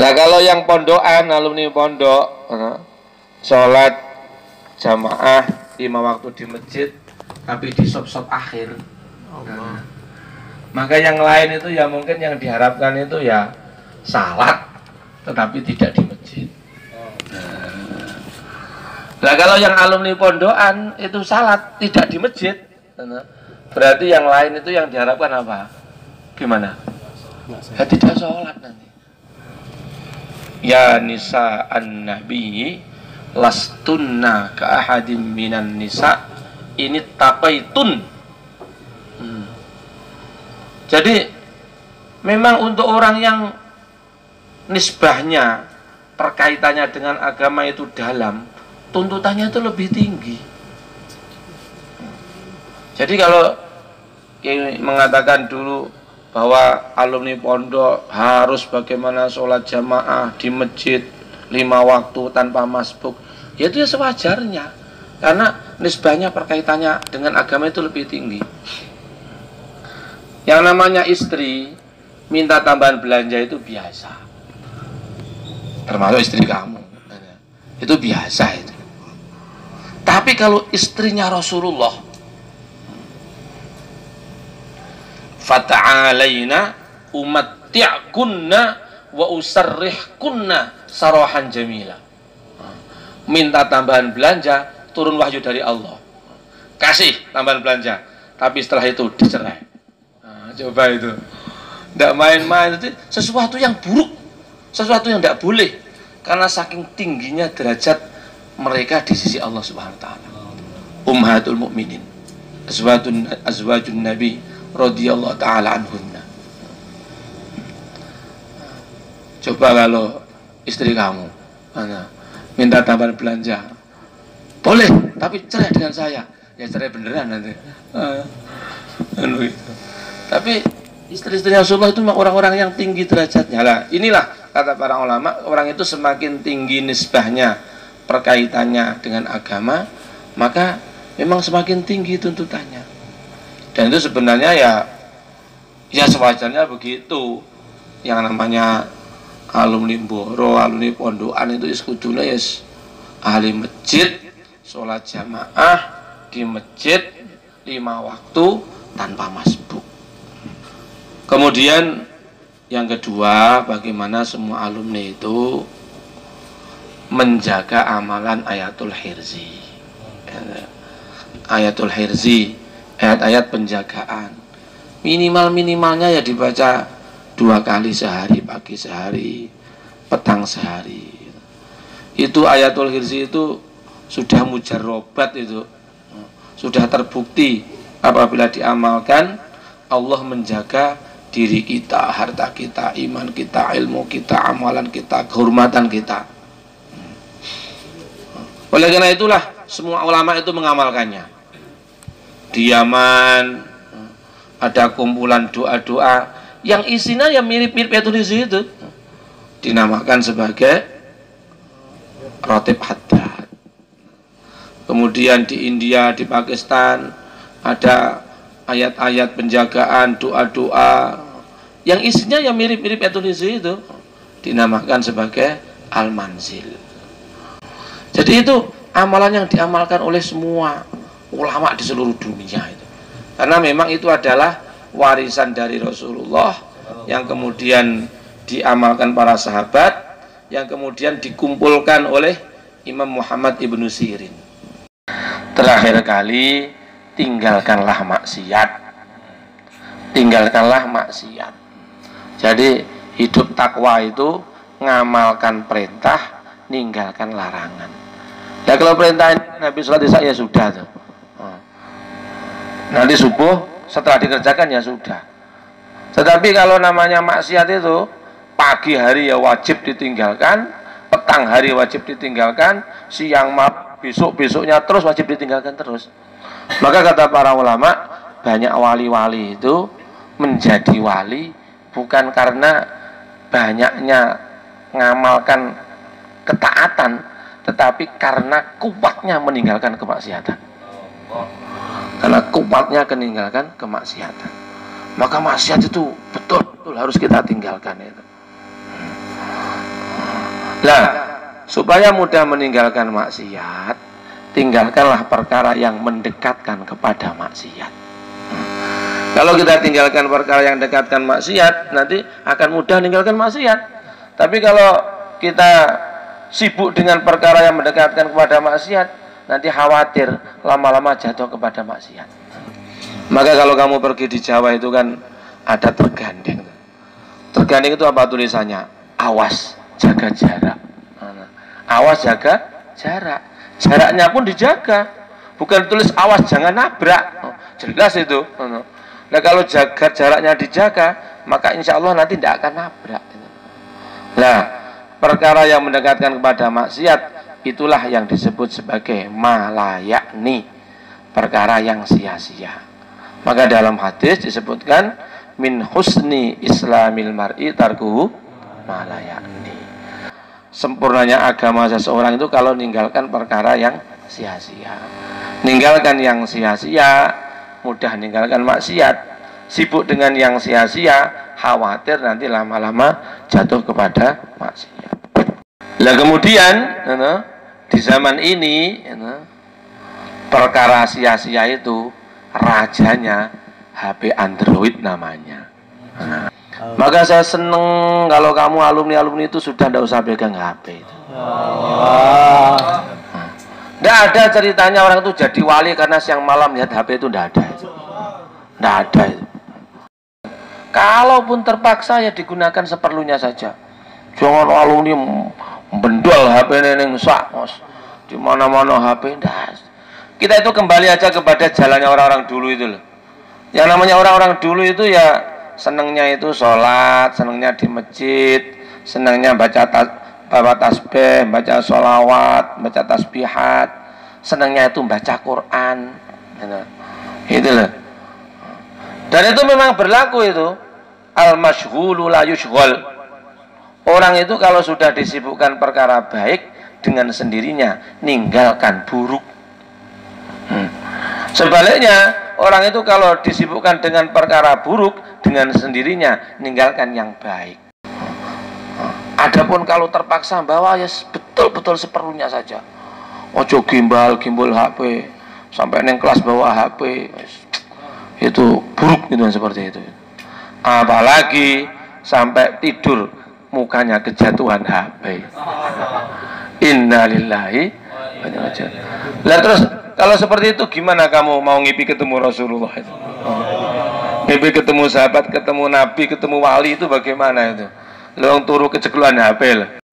Nah kalau yang pondokan, alumni pondok, sholat jamaah 5 waktu di masjid, tapi di sop-sop akhir. Maka yang lain itu ya mungkin yang diharapkan itu ya salat, tetapi tidak di masjid. Nah kalau yang alumni pondokan itu salat tidak di masjid, berarti yang lain itu yang diharapkan apa? Gimana? Ya tidak sholat nanti. Ya nisa an-nabi lastunna ka ahadim minan nisa ini taqaitun. Jadi memang untuk orang yang nisbahnya perkaitannya dengan agama itu dalam, tuntutannya itu lebih tinggi. Jadi kalau mengatakan dulu bahwa alumni pondok harus bagaimana sholat jamaah di masjid 5 waktu tanpa masbuk, ya itu ya sewajarnya, karena nisbahnya perkaitannya dengan agama itu lebih tinggi. Yang namanya istri minta tambahan belanja itu biasa, termasuk istri kamu, itu biasa itu. Tapi kalau istrinya Rasulullah, fata'alaina umatti'kunna wa usarrihkunna sarahan jamila. Minta tambahan belanja, turun wahyu dari Allah, kasih tambahan belanja, tapi setelah itu dicerai. Coba itu, tidak main-main, itu sesuatu yang buruk, sesuatu yang tidak boleh, karena saking tingginya derajat mereka di sisi Allah Subhanahu wa taala. Ummahatul mukminin, azwajun nabi radhiyallahu taala anhunna. Coba kalau istri kamu minta tambahan belanja, boleh, tapi cerai dengan saya, ya cerai beneran nanti. Tapi istri-istri Rasulullah itu orang-orang yang tinggi derajatnya. Lah, inilah kata para ulama, orang itu semakin tinggi nisbahnya perkaitannya dengan agama, maka memang semakin tinggi tuntutannya. Dan itu sebenarnya ya sewajarnya begitu. Yang namanya alumni boro, alumni pondokan itu kudune ahli masjid, sholat jamaah di masjid 5 waktu tanpa masbuk. Kemudian yang kedua, bagaimana semua alumni itu menjaga amalan ayatul hirzi. Ayatul hirzi, ayat-ayat penjagaan. Minimal-minimalnya ya dibaca 2 kali sehari, pagi sehari, petang sehari. Itu ayatul hirzi itu sudah mujarrobat, itu sudah terbukti apabila diamalkan Allah menjaga diri kita, harta kita, iman kita, ilmu kita, amalan kita, kehormatan kita. Oleh karena itulah semua ulama itu mengamalkannya. Di Yaman ada kumpulan doa-doa yang isinya ya mirip-mirip ayatul hirzi itu, dinamakan sebagai rotib haddad. Kemudian di India, di Pakistan ada ayat-ayat penjagaan, doa-doa yang isinya yang mirip-mirip ayatul hirzi itu, dinamakan sebagai al-manzil. Jadi itu amalan yang diamalkan oleh semua ulama di seluruh dunia itu, karena memang itu adalah warisan dari Rasulullah yang kemudian diamalkan para sahabat, yang kemudian dikumpulkan oleh Imam Muhammad ibnu Sirin. Terakhir kali, tinggalkanlah maksiat, tinggalkanlah maksiat. Jadi hidup takwa itu ngamalkan perintah, ninggalkan larangan. Ya kalau perintah Nabi sholat isya ya sudah tuh. Nanti subuh setelah dikerjakan ya sudah. Tetapi kalau namanya maksiat itu pagi hari ya wajib ditinggalkan, petang hari wajib ditinggalkan, siang malam besok-besoknya terus wajib ditinggalkan terus. Maka kata para ulama, banyak wali-wali itu menjadi wali bukan karena banyaknya ngamalkan ketaatan, tetapi karena kuatnya meninggalkan kemaksiatan. Karena kuatnya meninggalkan kemaksiatan, maka maksiat itu betul-betul harus kita tinggalkan itu. Nah, supaya mudah meninggalkan maksiat, tinggalkanlah perkara yang mendekatkan kepada maksiat. Kalau kita tinggalkan perkara yang mendekatkan maksiat, nanti akan mudah meninggalkan maksiat. Tapi kalau kita sibuk dengan perkara yang mendekatkan kepada maksiat, nanti khawatir lama-lama jatuh kepada maksiat. Maka kalau kamu pergi di Jawa itu kan ada tergandeng. Tergandeng itu apa tulisannya? Awas, jaga jarak. Awas, jaga jarak. Jaraknya pun dijaga. Bukan tulis awas jangan nabrak. Jelas itu. Nah kalau jaga jaraknya dijaga, maka insya Allah nanti tidak akan nabrak. Nah, perkara yang mendekatkan kepada maksiat, itulah yang disebut sebagai malayakni, perkara yang sia-sia. Maka dalam hadis disebutkan min husni islamil mar'i tarkuhu malayakni. Sempurnanya agama seseorang itu kalau meninggalkan perkara yang sia-sia. Ninggalkan yang sia-sia, mudah meninggalkan maksiat. Sibuk dengan yang sia-sia, khawatir nanti lama-lama jatuh kepada maksiat. Nah kemudian di zaman ini perkara sia-sia itu rajanya HP Android namanya. Maka saya seneng kalau kamu alumni-alumni itu sudah tidak usah pegang HP itu. Tidak ada ceritanya orang itu jadi wali karena siang malam lihat HP itu, tidak ada itu. Tidak ada itu. Kalaupun terpaksa ya digunakan seperlunya saja. Jangan alumni bendol HP neneng sak, di mana-mana HP. Ndas. Kita itu kembali aja kepada jalannya orang-orang dulu itu loh. Yang namanya orang-orang dulu itu ya senangnya itu sholat, senangnya di masjid, senangnya baca tasbih, baca sholawat, baca tasbihat, senangnya itu baca Quran, itu loh. Dan itu memang berlaku itu. Al-masyghulu la yushghal. Orang itu kalau sudah disibukkan perkara baik, dengan sendirinya ninggalkan buruk. Sebaliknya, orang itu kalau disibukkan dengan perkara buruk, dengan sendirinya ninggalkan yang baik. Adapun kalau terpaksa bawa ya betul-betul seperlunya saja. Ojo gimbal HP sampai neng kelas bawa HP, itu buruk itu seperti itu. Apalagi sampai tidur mukanya kejatuhan HP. Innalillahi wa inna ilaihi raji'un. Lah terus kalau seperti itu gimana kamu mau ngipi ketemu Rasulullah itu? Ngipi ketemu sahabat, ketemu Nabi, ketemu wali itu bagaimana itu? Lu turu kejegluan HP lah.